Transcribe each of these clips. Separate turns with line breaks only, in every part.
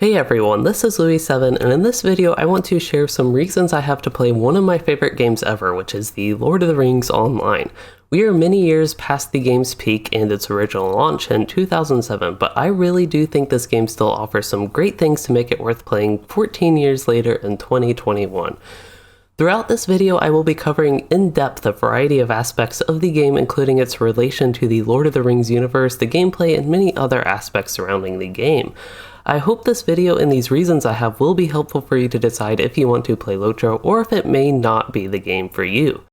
Hey everyone, this is Louis7, and in this video I want to share some reasons I have to play one of my favorite games ever, which is the Lord of the Rings Online. We are many years past the game's peak and its original launch in 2007, but I really do think this game still offers some great things to make it worth playing 14 years later in 2021. Throughout this video, I will be covering in depth a variety of aspects of the game, including its relation to the Lord of the Rings universe, the gameplay, and many other aspects surrounding the game. I hope this video and these reasons I have will be helpful for you to decide if you want to play LOTRO or if it may not be the game for you.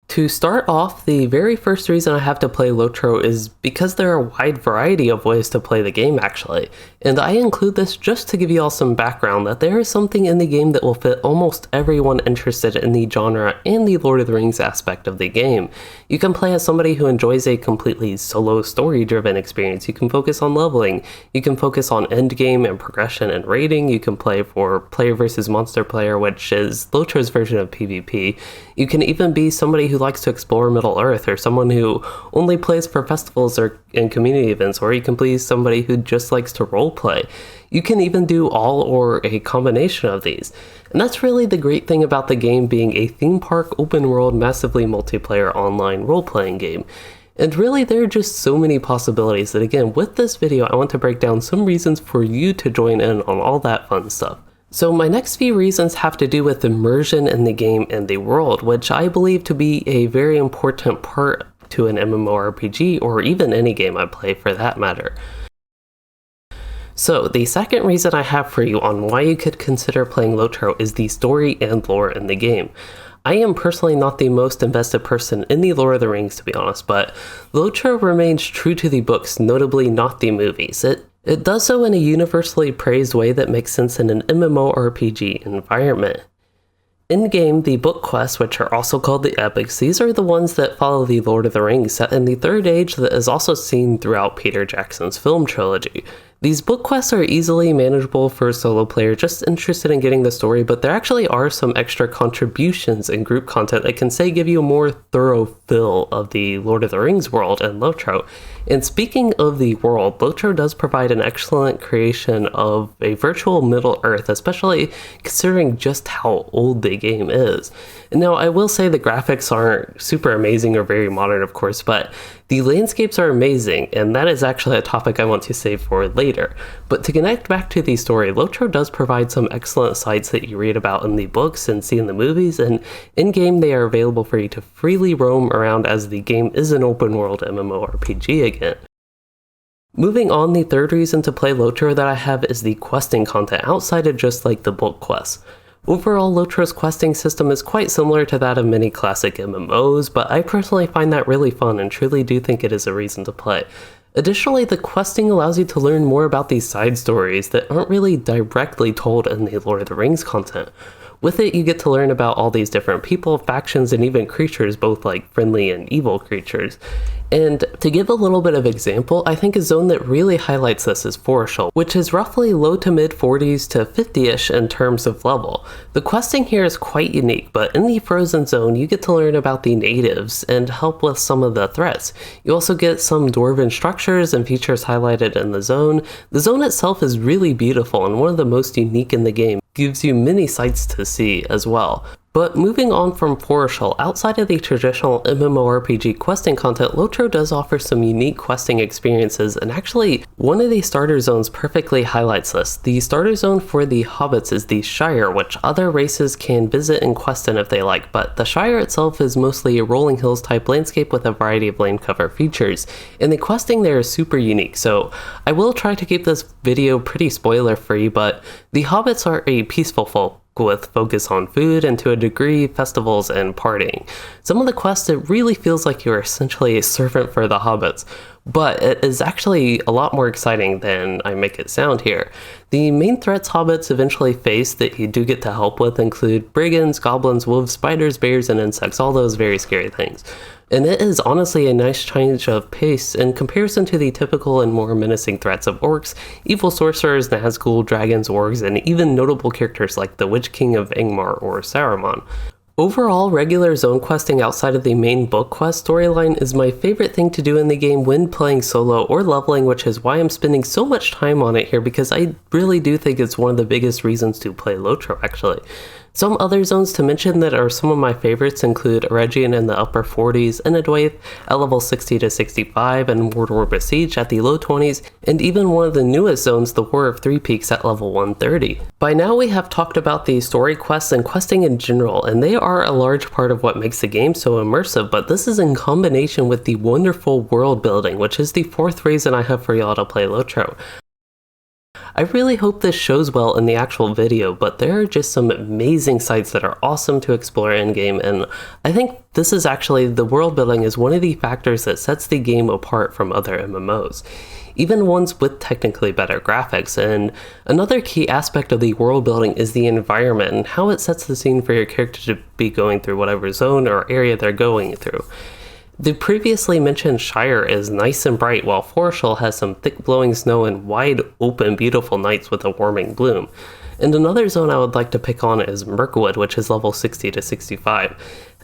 To start off, the very first reason I have to play LOTRO is because there are a wide variety of ways to play the game actually, and I include this just to give you all some background that there is something in the game that will fit almost everyone interested in the genre and the Lord of the Rings aspect of the game. You can play as somebody who enjoys a completely solo story-driven experience, you can focus on leveling, you can focus on endgame and progression and raiding, you can play for player versus monster player, which is LOTRO's version of PvP, you can even be somebody who likes to explore Middle-earth, or someone who only plays for festivals or in community events, or you can be somebody who just likes to roleplay. You can even do all or a combination of these. And that's really the great thing about the game being a theme park, open world, massively multiplayer online role-playing game. And really there are just so many possibilities that again, with this video I want to break down some reasons for you to join in on all that fun stuff. So my next few reasons have to do with immersion in the game and the world, which I believe to be a very important part to an MMORPG, or even any game I play for that matter. So the second reason I have for you on why you could consider playing LOTRO is the story and lore in the game. I am personally not the most invested person in the Lord of the Rings, to be honest, but LOTRO remains true to the books, notably not the movies. It does so in a universally praised way that makes sense in an MMORPG environment. In-game, the book quests, which are also called the epics, these are the ones that follow the Lord of the Rings set in the Third Age that is also seen throughout Peter Jackson's film trilogy. These book quests are easily manageable for a solo player just interested in getting the story, but there actually are some extra contributions in group content that can say give you a more thorough fill of the Lord of the Rings world in LOTRO. And speaking of the world, LOTRO does provide an excellent creation of a virtual Middle-earth, especially considering just how old the game is. And now I will say the graphics aren't super amazing or very modern of course, but the landscapes are amazing, and that is actually a topic I want to save for later. But to connect back to the story, LOTRO does provide some excellent sites that you read about in the books and see in the movies, and in-game they are available for you to freely roam around as the game is an open-world MMORPG again. Moving on, the third reason to play LOTRO that I have is the questing content outside of just like the book quests. Overall, LOTRO's questing system is quite similar to that of many classic MMOs, but I personally find that really fun and truly do think it is a reason to play. Additionally, the questing allows you to learn more about these side stories that aren't really directly told in the Lord of the Rings content. With it, you get to learn about all these different people, factions, and even creatures, both like friendly and evil creatures. And to give a little bit of example, I think a zone that really highlights this is Foreshell, which is roughly low to mid 40s to 50ish in terms of level. The questing here is quite unique, but in the Frozen Zone you get to learn about the natives and help with some of the threats. You also get some dwarven structures and features highlighted in the zone. The zone itself is really beautiful and one of the most unique in the game. Gives you many sights to see as well. But moving on from Foreshell, outside of the traditional MMORPG questing content, LOTRO does offer some unique questing experiences, and actually one of the starter zones perfectly highlights this. The starter zone for the hobbits is the Shire, which other races can visit and quest in if they like, but the Shire itself is mostly a rolling hills type landscape with a variety of lane cover features, and the questing there is super unique, so I will try to keep this video pretty spoiler free, but the hobbits are a peaceful folk with focus on food and to a degree festivals and partying. Some of the quests it really feels like you're essentially a servant for the hobbits, but it is actually a lot more exciting than I make it sound here. The main threats hobbits eventually face that you do get to help with include brigands, goblins, wolves, spiders, bears, and insects, all those very scary things. And it is honestly a nice change of pace in comparison to the typical and more menacing threats of orcs, evil sorcerers, Nazgul, dragons, orcs, and even notable characters like the Witch King of Angmar or Saruman. Overall, regular zone questing outside of the main book quest storyline is my favorite thing to do in the game when playing solo or leveling, which is why I'm spending so much time on it here, because I really do think it's one of the biggest reasons to play LOTRO, actually. Some other zones to mention that are some of my favorites include Eregion in the upper 40s, Inadwaith at level 60 to 65, and Mordor Besiege at the low 20s, and even one of the newest zones, the War of Three Peaks at level 130. By now we have talked about the story quests and questing in general, and they are a large part of what makes the game so immersive, but this is in combination with the wonderful world building, which is the fourth reason I have for y'all to play LOTRO. I really hope this shows well in the actual video, but there are just some amazing sites that are awesome to explore in-game, and I think this is actually, the world building is one of the factors that sets the game apart from other MMOs, even ones with technically better graphics. And another key aspect of the world building is the environment and how it sets the scene for your character to be going through whatever zone or area they're going through. The previously mentioned Shire is nice and bright, while Foreshell has some thick blowing snow and wide open beautiful nights with a warming bloom. And another zone I would like to pick on is Mirkwood, which is level 60 to 65.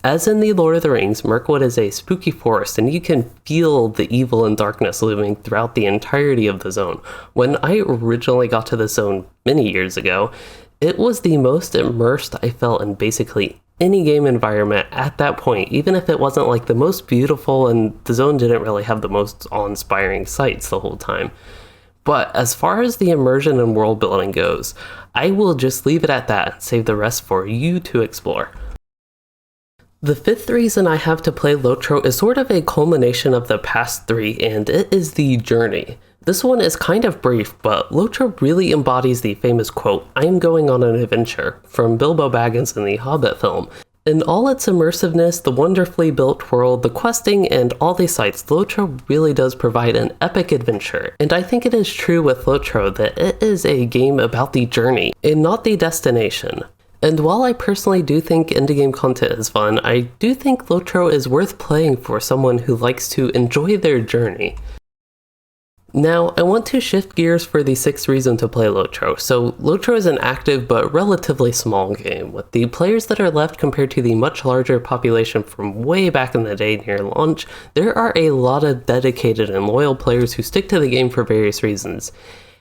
As in the Lord of the Rings, Mirkwood is a spooky forest, and you can feel the evil and darkness looming throughout the entirety of the zone. When I originally got to the zone many years ago, it was the most immersed I felt in basically any game environment at that point, even if it wasn't like the most beautiful and the zone didn't really have the most awe-inspiring sights the whole time. But as far as the immersion and world building goes, I will just leave it at that and save the rest for you to explore. The fifth reason I have to play LOTRO is sort of a culmination of the past three, and it is the journey. This one is kind of brief, but LOTRO really embodies the famous quote, "I am going on an adventure," from Bilbo Baggins in the Hobbit film. In all its immersiveness, the wonderfully built world, the questing, and all the sites, LOTRO really does provide an epic adventure. And I think it is true with LOTRO that it is a game about the journey, and not the destination. And while I personally do think indie game content is fun, I do think LOTRO is worth playing for someone who likes to enjoy their journey. Now, I want to shift gears for the sixth reason to play LOTRO. So, LOTRO is an active but relatively small game, with the players that are left compared to the much larger population from way back in the day near launch. There are a lot of dedicated and loyal players who stick to the game for various reasons.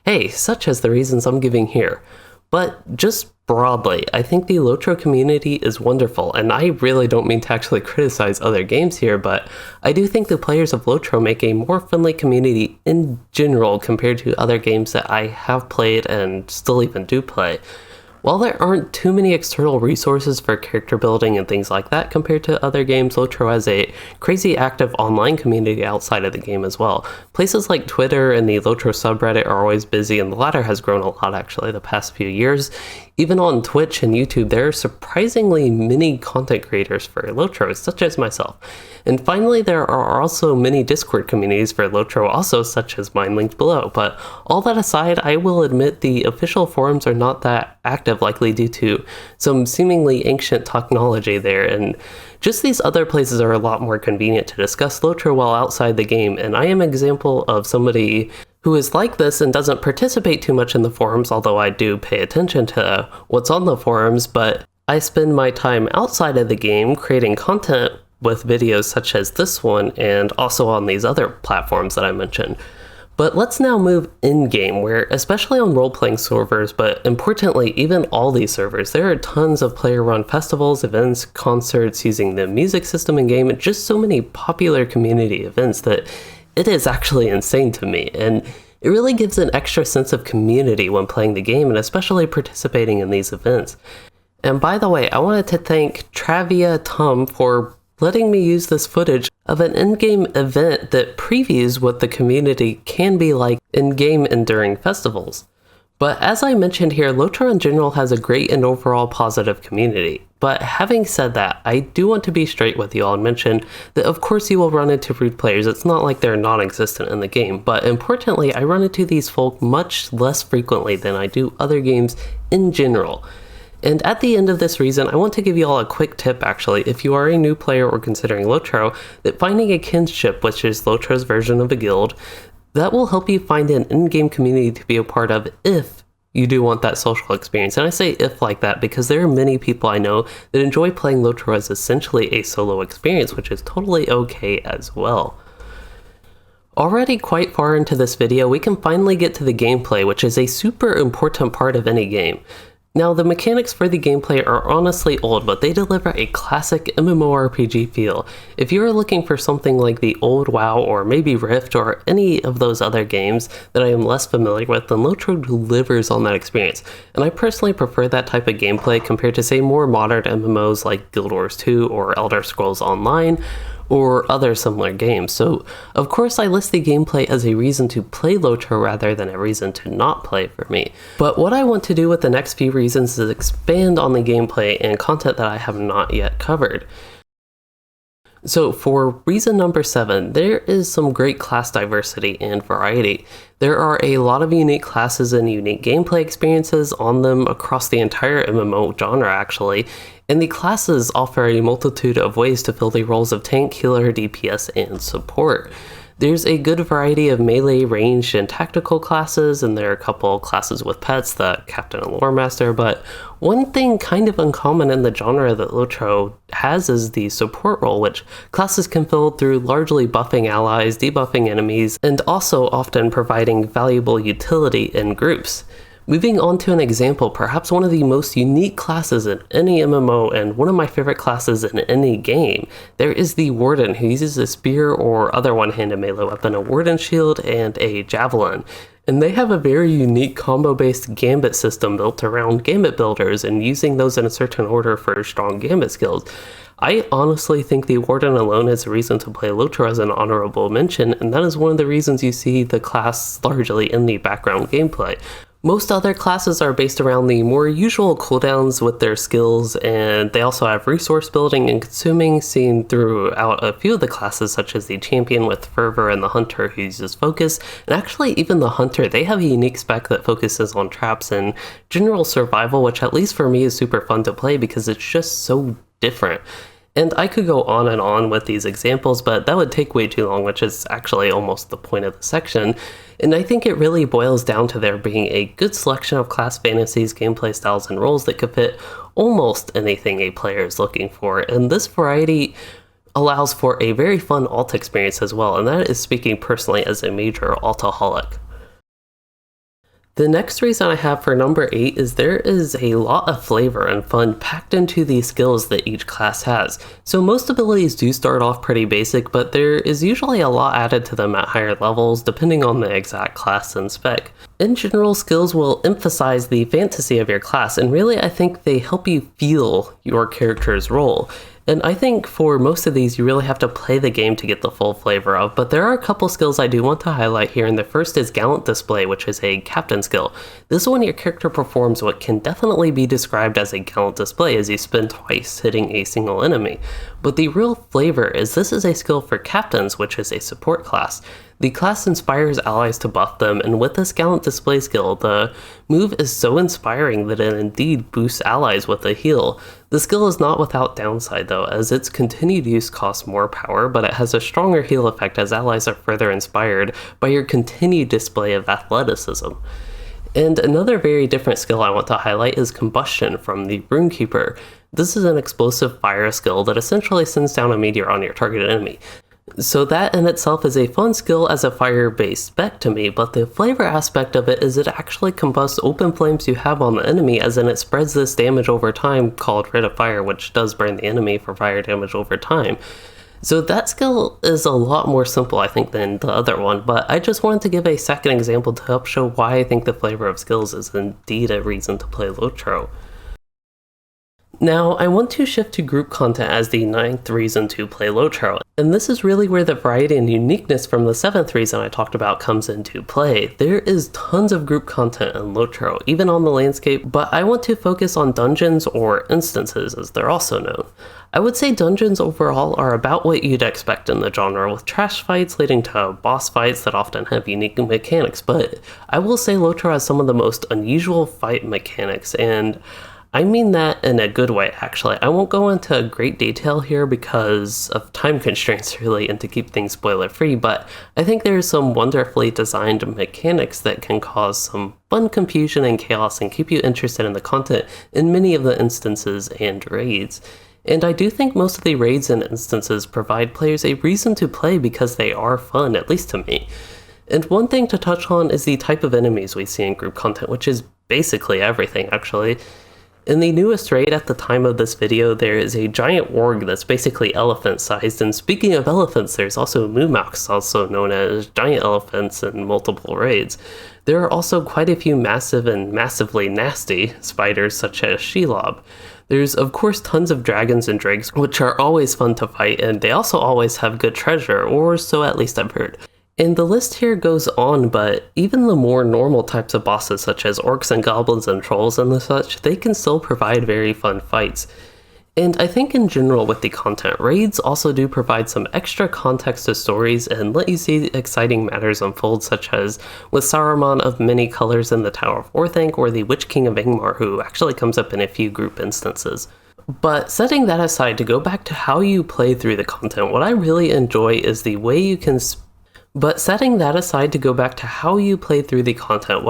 Hey, such as the reasons I'm giving here. But just broadly, I think the LOTRO community is wonderful, and I really don't mean to actually criticize other games here, but I do think the players of LOTRO make a more friendly community in general compared to other games that I have played and still even do play. While there aren't too many external resources for character building and things like that compared to other games, LOTRO has a crazy active online community outside of the game as well. Places like Twitter and the LOTRO subreddit are always busy, and the latter has grown a lot actually the past few years. Even on Twitch and YouTube, there are surprisingly many content creators for LOTRO, such as myself. And finally, there are also many Discord communities for LOTRO, also such as mine linked below. But all that aside, I will admit the official forums are not that active, likely due to some seemingly ancient technology there, and just these other places are a lot more convenient to discuss LOTRO while outside the game, and I am an example of somebody who is like this and doesn't participate too much in the forums, although I do pay attention to what's on the forums, but I spend my time outside of the game creating content with videos such as this one and also on these other platforms that I mentioned. But let's now move in-game, where especially on role-playing servers, but importantly even all these servers, there are tons of player-run festivals, events, concerts using the music system in-game, and just so many popular community events that it is actually insane to me, and it really gives an extra sense of community when playing the game and especially participating in these events. And by the way, I wanted to thank TraViaTum for letting me use this footage of an in-game event that previews what the community can be like in-game and during festivals. But as I mentioned here, LOTRO in general has a great and overall positive community. But having said that, I do want to be straight with you all and mention that of course you will run into rude players. It's not like they're non-existent in the game, but importantly, I run into these folk much less frequently than I do other games in general. And at the end of this reason, I want to give you all a quick tip actually, if you are a new player or considering LOTRO, that finding a kinship, which is LOTRO's version of a guild, that will help you find an in-game community to be a part of if you do want that social experience. And I say if like that because there are many people I know that enjoy playing LOTRO as essentially a solo experience, which is totally okay as well. Already quite far into this video, we can finally get to the gameplay, which is a super important part of any game. Now, the mechanics for the gameplay are honestly old, but they deliver a classic MMORPG feel. If you are looking for something like the old WoW or maybe Rift or any of those other games that I am less familiar with, then LOTRO delivers on that experience. And I personally prefer that type of gameplay compared to, say, more modern MMOs like Guild Wars 2 or Elder Scrolls Online, or other similar games. So, of course, I list the gameplay as a reason to play LOTRO rather than a reason to not play for me. But what I want to do with the next few reasons is expand on the gameplay and content that I have not yet covered. So for reason number 7, there is some great class diversity and variety. There are a lot of unique classes and unique gameplay experiences on them across the entire MMO genre actually, and the classes offer a multitude of ways to fill the roles of tank, healer, DPS, and support. There's a good variety of melee, ranged, and tactical classes, and there are a couple classes with pets, the Captain and Lore Master, but one thing kind of uncommon in the genre that LOTRO has is the support role, which classes can fill through largely buffing allies, debuffing enemies, and also often providing valuable utility in groups. Moving on to an example, perhaps one of the most unique classes in any MMO and one of my favorite classes in any game, there is the Warden, who uses a spear or other one-handed melee weapon, a Warden shield, and a javelin. And they have a very unique combo-based gambit system built around gambit builders and using those in a certain order for strong gambit skills. I honestly think the Warden alone is a reason to play LOTRO as an honorable mention, and that is one of the reasons you see the class largely in the background gameplay. Most other classes are based around the more usual cooldowns with their skills, and they also have resource building and consuming seen throughout a few of the classes, such as the Champion with Fervor and the Hunter who uses Focus, and actually even the Hunter, they have a unique spec that focuses on traps and general survival, which at least for me is super fun to play because it's just so different. And I could go on and on with these examples, but that would take way too long, which is actually almost the point of the section. And I think it really boils down to there being a good selection of class fantasies, gameplay styles, and roles that could fit almost anything a player is looking for. And this variety allows for a very fun alt experience as well, and that is speaking personally as a major altaholic. The next reason I have for number 8 is there is a lot of flavor and fun packed into the skills that each class has. So most abilities do start off pretty basic, but there is usually a lot added to them at higher levels depending on the exact class and spec. In general, skills will emphasize the fantasy of your class, and really I think they help you feel your character's role. And I think for most of these, you really have to play the game to get the full flavor of, but there are a couple skills I do want to highlight here, and the first is Gallant Display, which is a captain skill. This is when your character performs what can definitely be described as a gallant display as you spin twice hitting a single enemy. But the real flavor is this is a skill for captains, which is a support class. The class inspires allies to buff them, and with this Gallant Display skill, the move is so inspiring that it indeed boosts allies with a heal. The skill is not without downside though, as its continued use costs more power, but it has a stronger heal effect as allies are further inspired by your continued display of athleticism. And another very different skill I want to highlight is Combustion from the Runekeeper. This is an explosive fire skill that essentially sends down a meteor on your targeted enemy. So that in itself is a fun skill as a fire-based spec to me, but the flavor aspect of it is it actually combusts open flames you have on the enemy, as in it spreads this damage over time called Rate of Fire, which does burn the enemy for fire damage over time. So that skill is a lot more simple, I think, than the other one, but I just wanted to give a second example to help show why I think the flavor of skills is indeed a reason to play LOTRO. Now, I want to shift to group content as the 9th reason to play LOTRO, and this is really where the variety and uniqueness from the 7th reason I talked about comes into play. There is tons of group content in LOTRO, even on the landscape, but I want to focus on dungeons or instances as they're also known. I would say dungeons overall are about what you'd expect in the genre, with trash fights leading to boss fights that often have unique mechanics, but I will say LOTRO has some of the most unusual fight mechanics, and I mean that in a good way, actually. I won't go into great detail here because of time constraints, really, and to keep things spoiler-free, but I think there's some wonderfully designed mechanics that can cause some fun confusion and chaos and keep you interested in the content in many of the instances and raids. And I do think most of the raids and instances provide players a reason to play because they are fun, at least to me. And one thing to touch on is the type of enemies we see in group content, which is basically everything, actually. In the newest raid at the time of this video, there is a giant warg that's basically elephant-sized, and speaking of elephants, there's also Mumax, also known as giant elephants in multiple raids. There are also quite a few massive and massively nasty spiders such as Shelob. There's of course tons of dragons and drakes, which are always fun to fight, and they also always have good treasure, or so at least I've heard. And the list here goes on, but even the more normal types of bosses such as orcs and goblins and trolls and the such, they can still provide very fun fights. And I think in general with the content, raids also do provide some extra context to stories and let you see exciting matters unfold, such as with Saruman of many colors in the Tower of Orthanc, or the Witch King of Ingmar, who actually comes up in a few group instances. But setting that aside, to go back to how you play through the content, what I really enjoy is the way you can what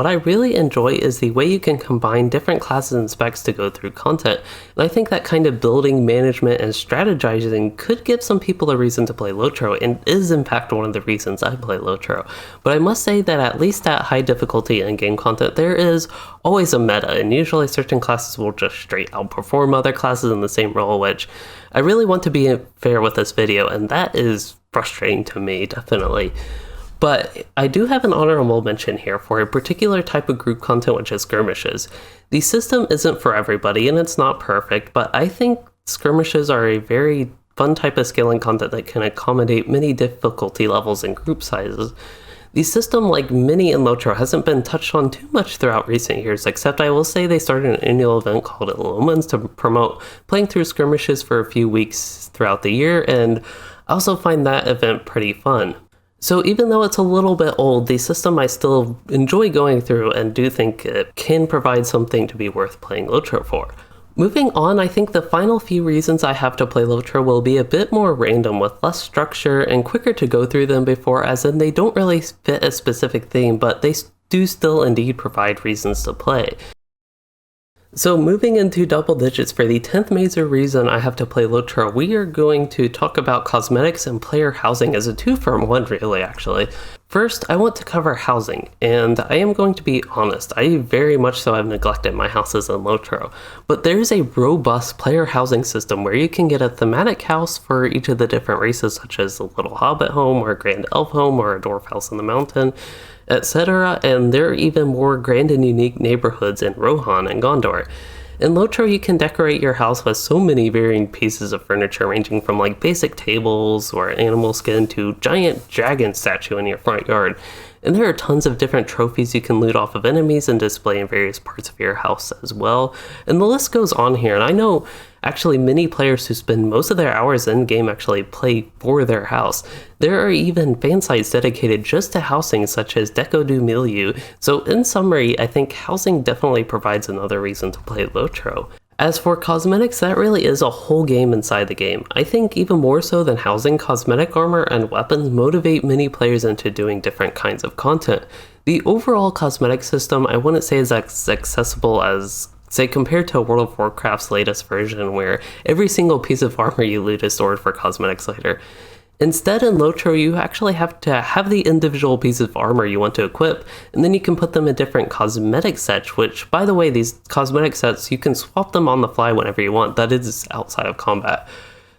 I really enjoy is the way you can combine different classes and specs to go through content, and I think that kind of building, management, and strategizing could give some people a reason to play LOTRO, and is in fact one of the reasons I play LOTRO. But I must say that at least at high difficulty in-game content, there is always a meta, and usually certain classes will just straight outperform other classes in the same role, which I really want to be fair with this video, and that is frustrating to me, definitely. But I do have an honorable mention here for a particular type of group content, which is skirmishes. The system isn't for everybody, and it's not perfect, but I think skirmishes are a very fun type of scaling content that can accommodate many difficulty levels and group sizes. The system, like many in LOTRO, hasn't been touched on too much throughout recent years, except I will say they started an annual event called Illumines to promote playing through skirmishes for a few weeks throughout the year, and I also find that event pretty fun. So even though it's a little bit old, the system I still enjoy going through and do think it can provide something to be worth playing LOTRO for. Moving on, I think the final few reasons I have to play LOTRO will be a bit more random, with less structure and quicker to go through than before, as in they don't really fit a specific theme, but they do still indeed provide reasons to play. So moving into double digits, for the 10th major reason I have to play LOTRO, we are going to talk about cosmetics and player housing as a two-for-one, really, actually. First, I want to cover housing, and I am going to be honest, I very much so have neglected my houses in LOTRO, but there's a robust player housing system where you can get a thematic house for each of the different races, such as a little hobbit home, or a grand elf home, or a dwarf house in the mountain, etc., and there are even more grand and unique neighborhoods in Rohan and Gondor. In LOTRO, you can decorate your house with so many varying pieces of furniture, ranging from like basic tables or animal skin to giant dragon statue in your front yard. And there are tons of different trophies you can loot off of enemies and display in various parts of your house as well. And the list goes on here, and I know actually many players who spend most of their hours in game actually play for their house. There are even fan sites dedicated just to housing, such as Deco du Milieu. So in summary, I think housing definitely provides another reason to play LOTRO. As for cosmetics, that really is a whole game inside the game. I think even more so than housing, cosmetic armor and weapons motivate many players into doing different kinds of content. The overall cosmetic system I wouldn't say is as accessible as, say, compared to World of Warcraft's latest version, where every single piece of armor you loot is stored for cosmetics later. Instead, in LOTRO, you actually have to have the individual pieces of armor you want to equip, and then you can put them in different cosmetic sets, which, by the way, these cosmetic sets, you can swap them on the fly whenever you want. That is outside of combat.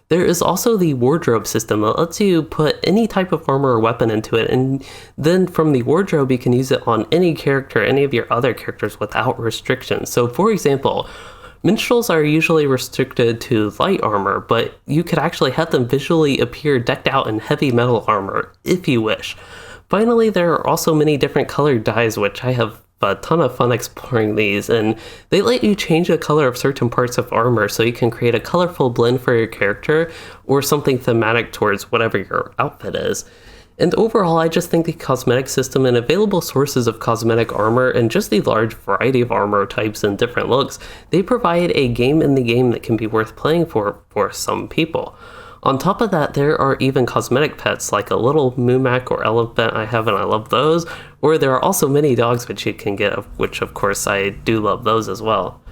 There is also the wardrobe system that lets you put any type of armor or weapon into it, and then from the wardrobe you can use it on any character, any of your other characters, without restrictions. So for example, minstrels are usually restricted to light armor, but you could actually have them visually appear decked out in heavy metal armor, if you wish. Finally, there are also many different colored dyes, which I have a ton of fun exploring these, and they let you change the color of certain parts of armor so you can create a colorful blend for your character, or something thematic towards whatever your outfit is. And overall, I just think the cosmetic system and available sources of cosmetic armor and just the large variety of armor types and different looks, they provide a game in the game that can be worth playing for some people. On top of that, there are even cosmetic pets like a little Mumak or elephant I have, and I love those, or there are also many dogs which you can get, which of course I do love those as well.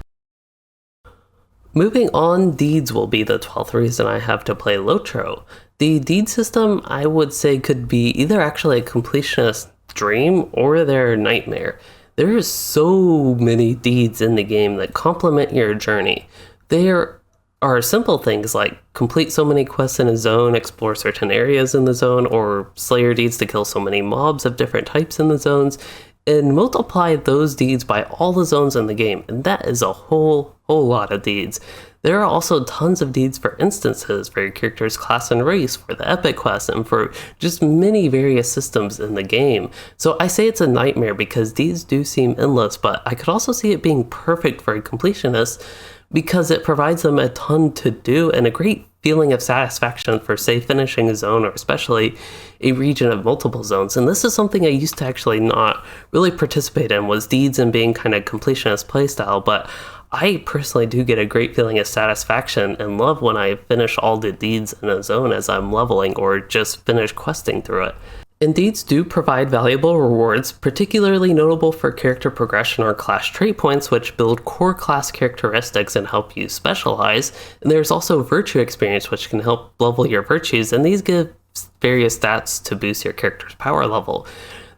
Moving on, deeds will be the 12th reason I have to play LOTRO. The deed system, I would say, could be either actually a completionist dream or their nightmare. There are so many deeds in the game that complement your journey. There are simple things like complete so many quests in a zone, explore certain areas in the zone, or slayer deeds to kill so many mobs of different types in the zones, and multiply those deeds by all the zones in the game, and that is a whole lot of deeds. There are also tons of deeds for instances, for your character's class and race, for the epic quest, and for just many various systems in the game. So I say it's a nightmare because deeds do seem endless, but I could also see it being perfect for a completionist because it provides them a ton to do and a great feeling of satisfaction for, say, finishing a zone, or especially a region of multiple zones. And this is something I used to actually not really participate in, was deeds and being kind of completionist playstyle, but I personally do get a great feeling of satisfaction and love when I finish all the deeds in a zone as I'm leveling or just finish questing through it. And deeds do provide valuable rewards, particularly notable for character progression or class trait points, which build core class characteristics and help you specialize. And there's also virtue experience, which can help level your virtues, and these give various stats to boost your character's power level.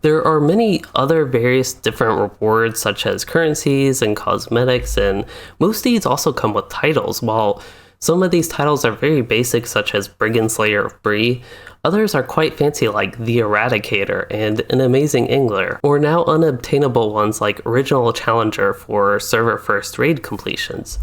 There are many other various different rewards, such as currencies and cosmetics, and most deeds also come with titles. While some of these titles are very basic, such as Brigand Slayer of Bree, others are quite fancy like The Eradicator and An Amazing Angler, or now unobtainable ones like Original Challenger for server first raid completions.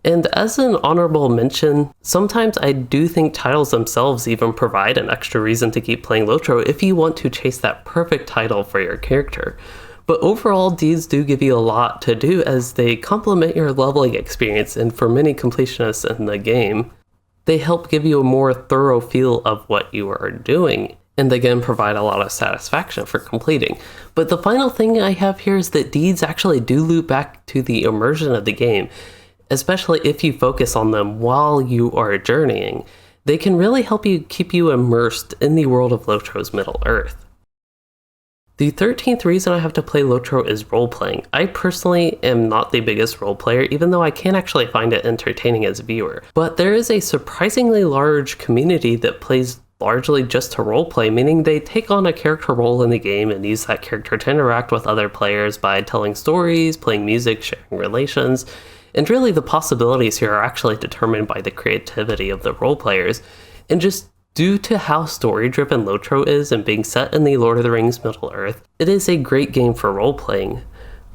And as an honorable mention, sometimes I do think titles themselves even provide an extra reason to keep playing LOTRO if you want to chase that perfect title for your character. But overall, deeds do give you a lot to do as they complement your leveling experience, and for many completionists in the game, they help give you a more thorough feel of what you are doing, and again provide a lot of satisfaction for completing. But the final thing I have here is that deeds actually do loop back to the immersion of the game, especially if you focus on them while you are journeying. They can really help you keep you immersed in the world of LOTRO's Middle Earth. The 13th reason I have to play LOTRO is role-playing. I personally am not the biggest role player, even though I can actually find it entertaining as a viewer. But there is a surprisingly large community that plays largely just to roleplay, meaning they take on a character role in the game and use that character to interact with other players by telling stories, playing music, sharing relations, and really the possibilities here are actually determined by the creativity of the role players, and just due to how story-driven LOTRO is and being set in the Lord of the Rings Middle Earth, it is a great game for role-playing.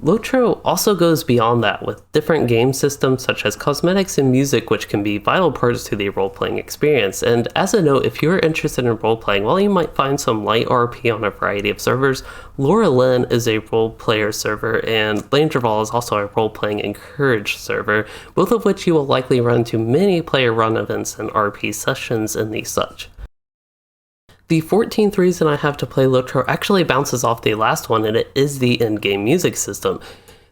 LOTRO also goes beyond that with different game systems such as cosmetics and music, which can be vital parts to the role-playing experience. And as a note, if you're interested in role-playing, while you might find some light RP on a variety of servers, Lorelyn is a role-player server, and Langerval is also a role-playing encouraged server, both of which you will likely run into many player-run events and RP sessions and the such. The 14th reason I have to play LOTRO actually bounces off the last one, and it is the in-game music system.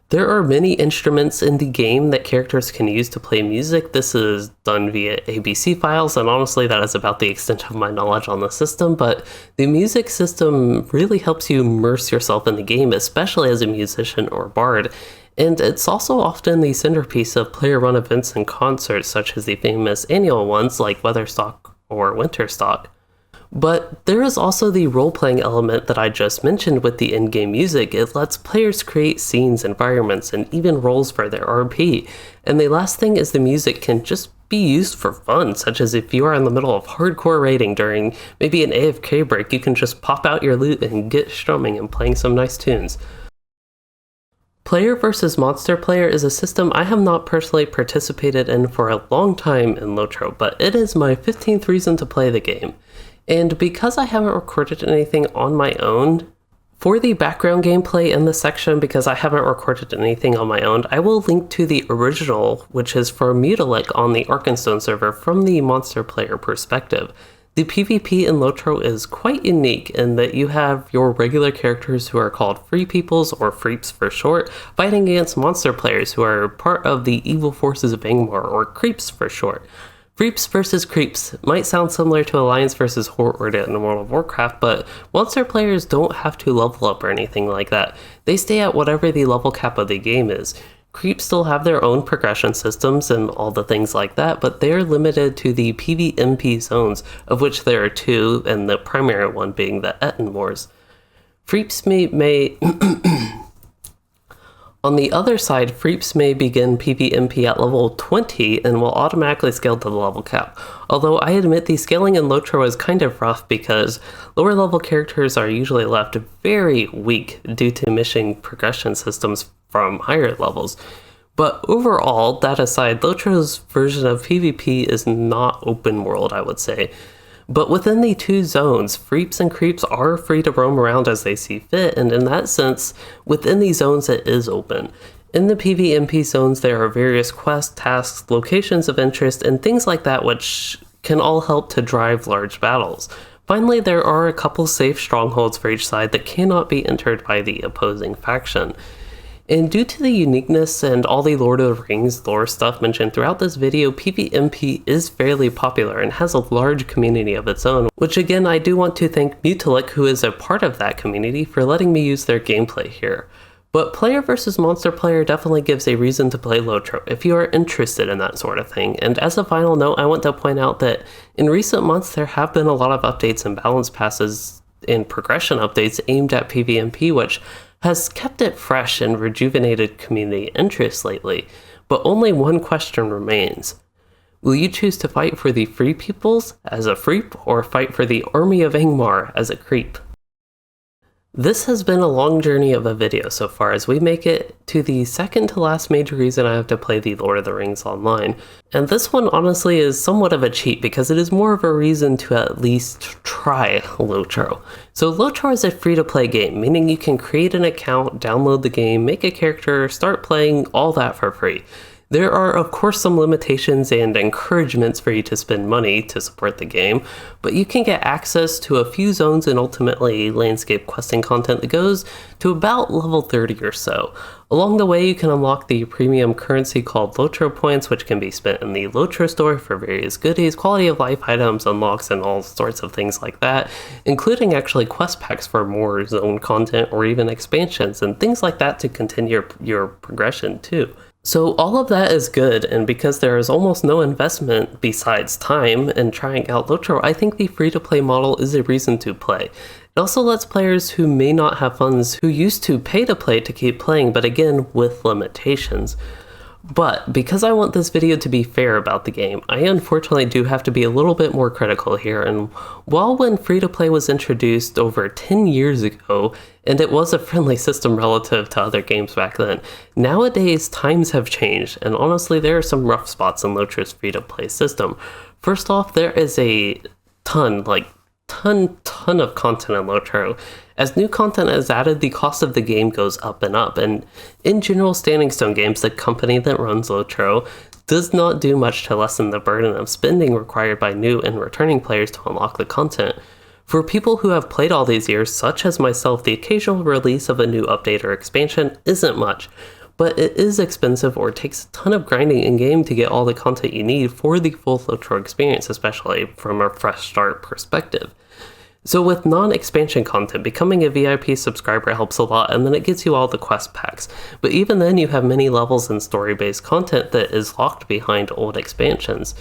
There are many instruments in the game that characters can use to play music. This is done via ABC files, and honestly that is about the extent of my knowledge on the system, but the music system really helps you immerse yourself in the game, especially as a musician or bard. And it's also often the centerpiece of player-run events and concerts, such as the famous annual ones like Weatherstock or Winterstock. But there is also the role-playing element that I just mentioned with the in-game music. It lets players create scenes, environments, and even roles for their RP. And the last thing is the music can just be used for fun, such as if you are in the middle of hardcore raiding during maybe an AFK break, you can just pop out your loot and get strumming and playing some nice tunes. Player versus monster player is a system I have not personally participated in for a long time in LOTRO, but it is my 15th reason to play the game. And because I haven't recorded anything on my own, for the background gameplay in this section, because I haven't recorded anything on my own, I will link to the original, which is for Mulatic on the Arkenstone server from the monster player perspective. The PvP in LOTRO is quite unique in that you have your regular characters who are called Free Peoples, or Freeps for short, fighting against monster players who are part of the evil forces of Angmar, or Creeps for short. Freeps versus Creeps might sound similar to Alliance versus Horde in World of Warcraft, but monster players don't have to level up or anything like that. They stay at whatever the level cap of the game is. Creeps still have their own progression systems and all the things like that, but they're limited to the PvMP zones, of which there are two, and the primary one being the Etten Wars. Freeps may On the other side, Freeps may begin PvMP at level 20 and will automatically scale to the level cap. Although I admit the scaling in LOTRO is kind of rough because lower level characters are usually left very weak due to missing progression systems from higher levels. But overall, that aside, LOTRO's version of PvP is not open world, I would say. But within the two zones, Freeps and Creeps are free to roam around as they see fit, and in that sense, within these zones it is open. In the PvMP zones, there are various quests, tasks, locations of interest, and things like that which can all help to drive large battles. Finally, there are a couple safe strongholds for each side that cannot be entered by the opposing faction. And due to the uniqueness and all the Lord of the Rings lore stuff mentioned throughout this video, PvMP is fairly popular and has a large community of its own, which again I do want to thank Mulatic, who is a part of that community, for letting me use their gameplay here. But player versus monster player definitely gives a reason to play LOTRO if you are interested in that sort of thing. And as a final note, I want to point out that in recent months there have been a lot of updates and balance passes and progression updates aimed at PvMP, which has kept it fresh and rejuvenated community interest lately, but only one question remains. Will you choose to fight for the Free Peoples as a Freep, or fight for the Army of Angmar as a Creep? This has been a long journey of a video so far, as we make it to the second to last major reason I have to play the Lord of the Rings online. And this one honestly is somewhat of a cheat because it is more of a reason to at least try LOTRO. So LOTRO is a free-to-play game, meaning you can create an account, download the game, make a character, start playing, all that for free. There are of course some limitations and encouragements for you to spend money to support the game, but you can get access to a few zones and ultimately landscape questing content that goes to about level 30 or so. Along the way, you can unlock the premium currency called LOTRO points, which can be spent in the LOTRO store for various goodies, quality of life items, unlocks, and all sorts of things like that, including actually quest packs for more zone content or even expansions and things like that to continue your progression too. So all of that is good, and because there is almost no investment besides time in trying out LOTRO, I think the free-to-play model is a reason to play. It also lets players who may not have funds who used to pay to play to keep playing, but again, with limitations. But because I want this video to be fair about the game, I unfortunately do have to be a little bit more critical here, and while when free-to-play was introduced over 10 years ago, and it was a friendly system relative to other games back then, nowadays times have changed, and honestly there are some rough spots in LOTRO's free-to-play system. First off, there is a ton of content in LOTRO. As new content is added, the cost of the game goes up and up, and in general, Standing Stone Games, the company that runs LOTRO, does not do much to lessen the burden of spending required by new and returning players to unlock the content. For people who have played all these years, such as myself, the occasional release of a new update or expansion isn't much, but it is expensive or takes a ton of grinding in-game to get all the content you need for the full LOTRO experience, especially from a fresh start perspective. So with non-expansion content, becoming a VIP subscriber helps a lot, and then it gets you all the quest packs. But even then, you have many levels and story-based content that is locked behind old expansions.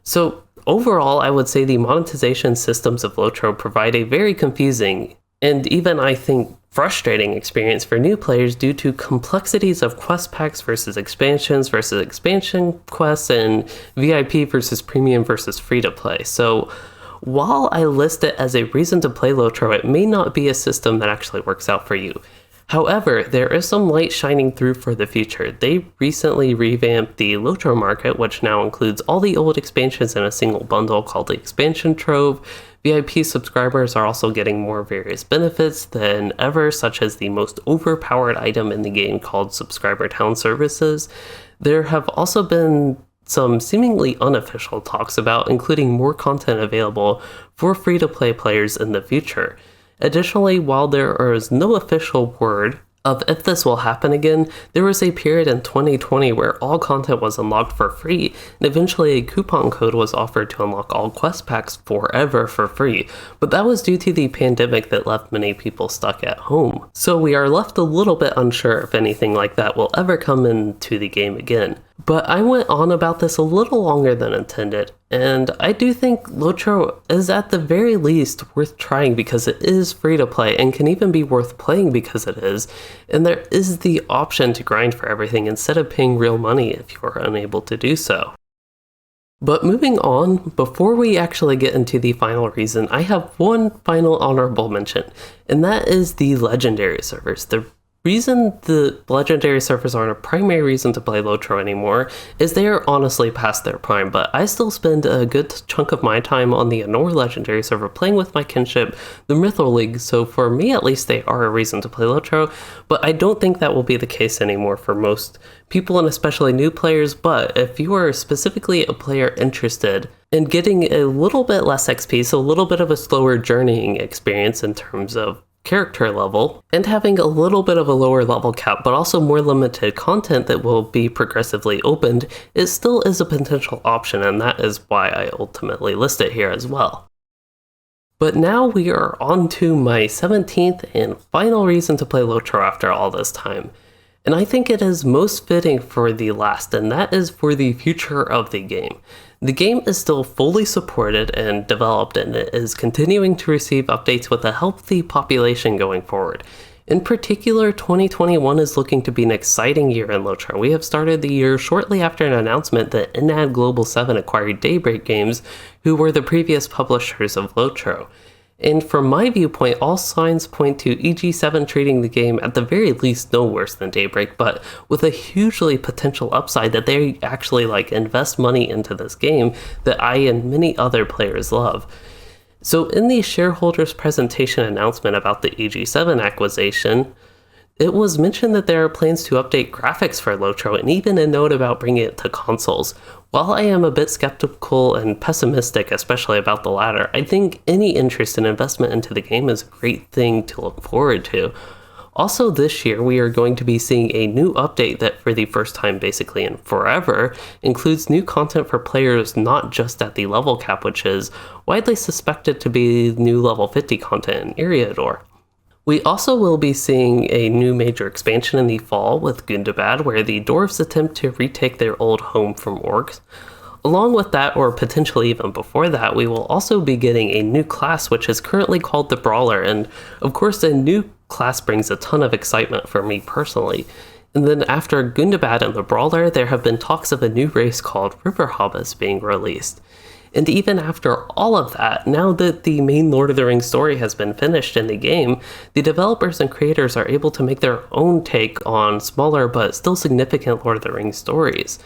So overall, I would say the monetization systems of LOTRO provide a very confusing, and even I think frustrating experience for new players due to complexities of quest packs versus expansion quests, and VIP versus premium versus free-to-play. So while I list it as a reason to play LOTRO, it may not be a system that actually works out for you. However, there is some light shining through for the future. They recently revamped the LOTRO market, which now includes all the old expansions in a single bundle called the Expansion Trove. VIP subscribers are also getting more various benefits than ever, such as the most overpowered item in the game called Subscriber Town Services. There have also been some seemingly unofficial talks about including more content available for free-to-play players in the future. Additionally, while there is no official word of if this will happen again, there was a period in 2020 where all content was unlocked for free, and eventually a coupon code was offered to unlock all quest packs forever for free, but that was due to the pandemic that left many people stuck at home. So we are left a little bit unsure if anything like that will ever come into the game again. But I went on about this a little longer than intended, and I do think LOTRO is at the very least worth trying because it is free to play and can even be worth playing because it is, and there is the option to grind for everything instead of paying real money if you are unable to do so. But moving on, before we actually get into the final reason, I have one final honorable mention, and that is the legendary servers. The reason the legendary servers aren't a primary reason to play LOTRO anymore is they are honestly past their prime, but I still spend a good chunk of my time on the Anor legendary server playing with my kinship, the Mythal League, so for me at least they are a reason to play LOTRO, but I don't think that will be the case anymore for most people and especially new players. But if you are specifically a player interested in getting a little bit less XP, so a little bit of a slower journeying experience in terms of character level, and having a little bit of a lower level cap but also more limited content that will be progressively opened, it still is a potential option, and that is why I ultimately list it here as well. But now we are on to my 17th and final reason to play LOTRO after all this time. And I think it is most fitting for the last, and that is for the future of the game. The game is still fully supported and developed, and it is continuing to receive updates with a healthy population going forward. In particular, 2021 is looking to be an exciting year in LOTRO. We have started the year shortly after an announcement that Inad Global 7 acquired Daybreak Games, who were the previous publishers of LOTRO. And from my viewpoint, all signs point to EG7 treating the game at the very least no worse than Daybreak, but with a hugely potential upside that they actually invest money into this game that I and many other players love. So in the shareholders presentation announcement about the EG7 acquisition, it was mentioned that there are plans to update graphics for LOTRO and even a note about bringing it to consoles. While I am a bit skeptical and pessimistic, especially about the latter, I think any interest and investment into the game is a great thing to look forward to. Also this year, we are going to be seeing a new update that for the first time basically in forever includes new content for players not just at the level cap, which is widely suspected to be new level 50 content in Eriador. We also will be seeing a new major expansion in the fall with Gundabad, where the dwarves attempt to retake their old home from orcs. Along with that, or potentially even before that, we will also be getting a new class which is currently called the Brawler, and of course a new class brings a ton of excitement for me personally. And then after Gundabad and the Brawler, there have been talks of a new race called River Hobbits being released. And even after all of that, now that the main Lord of the Rings story has been finished in the game, the developers and creators are able to make their own take on smaller but still significant Lord of the Rings stories.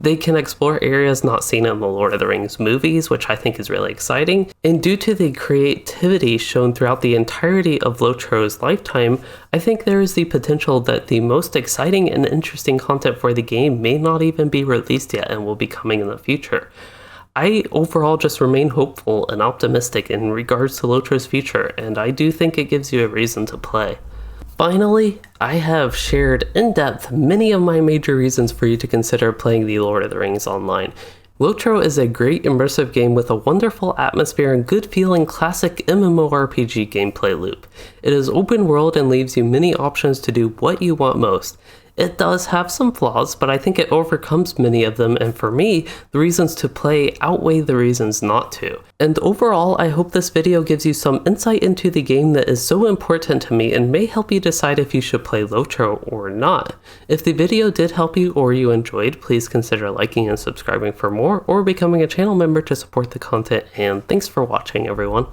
They can explore areas not seen in the Lord of the Rings movies, which I think is really exciting, and due to the creativity shown throughout the entirety of LOTRO's lifetime, I think there is the potential that the most exciting and interesting content for the game may not even be released yet and will be coming in the future. I overall just remain hopeful and optimistic in regards to LOTRO's future, and I do think it gives you a reason to play. Finally, I have shared in depth many of my major reasons for you to consider playing the Lord of the Rings online. LOTRO is a great immersive game with a wonderful atmosphere and good feeling classic MMORPG gameplay loop. It is open world and leaves you many options to do what you want most. It does have some flaws, but I think it overcomes many of them, and for me, the reasons to play outweigh the reasons not to. And overall, I hope this video gives you some insight into the game that is so important to me and may help you decide if you should play LOTRO or not. If the video did help you or you enjoyed, please consider liking and subscribing for more or becoming a channel member to support the content, and thanks for watching everyone.